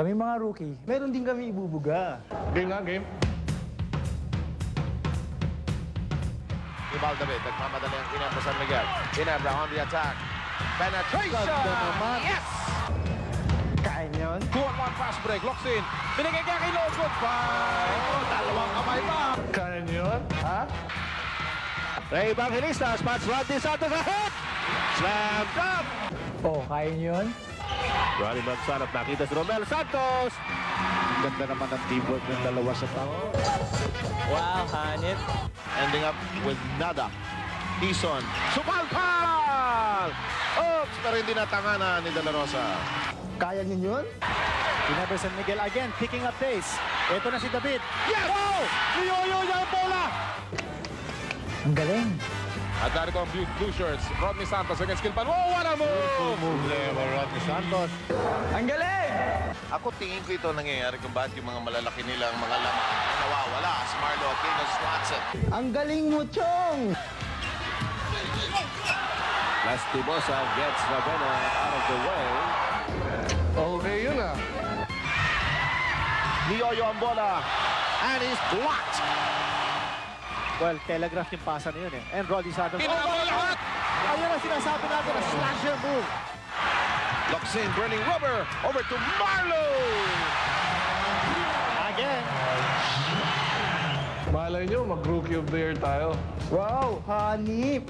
Kami mga rookie, meron din kami ibubuga. Game nga, game. Ibal David, nagmamadali ang Ginebra San Miguel. Ginebra on the attack. Penetration! Ganda naman. Yes! Kaya niyo yun? 2-on-1 fast break. Locks in. Binigay kaya kay Lowe. Goodbye! Oh, dalawang kamay pa. Kaya niyo yun? Ha? Ray Evangelista spots Rodney Santos ahead! Slam dunk! Oh, kaya niyo yun? Ronnie Manzanov nakita si Romel Santos. Ganda naman ang teamwork ng dalawa sa tao. Wow, hanit. Ending up with nada. Tison. Sumalpal! Oops! Pero hindi natanganan ni De La Rosa. Kaya niyo yun? Ginebra San Miguel again, picking up pace. Ito na si David. Yes! Oh! Niyoyo niya ang bola! Ang galing. At narito ang blue shirts. Rodney Santos against Kilpan. Oh, what a move! Move level, Rodney Santos. Ang galing! Ako tingin ko ito nangyayari kung bakit yung mga malalaki nilang mga laman ay nawawala. Si Marlo Aquino Swanson. Ang galing mo, Chong! Lastimosa gets Ravenna out of the way. Okay yun ah. Niyoyo ang bola. And he's blocked. Well, telegraph yung pasa na yun eh. And Rodney Santos. Pinabala lahat! Ayun ang sinasabi natin, a slasher move. Locks in, burning rubber. Over to Marlo. Again. Malay nyo, mag-rookie of the year tayo. Wow, hanip!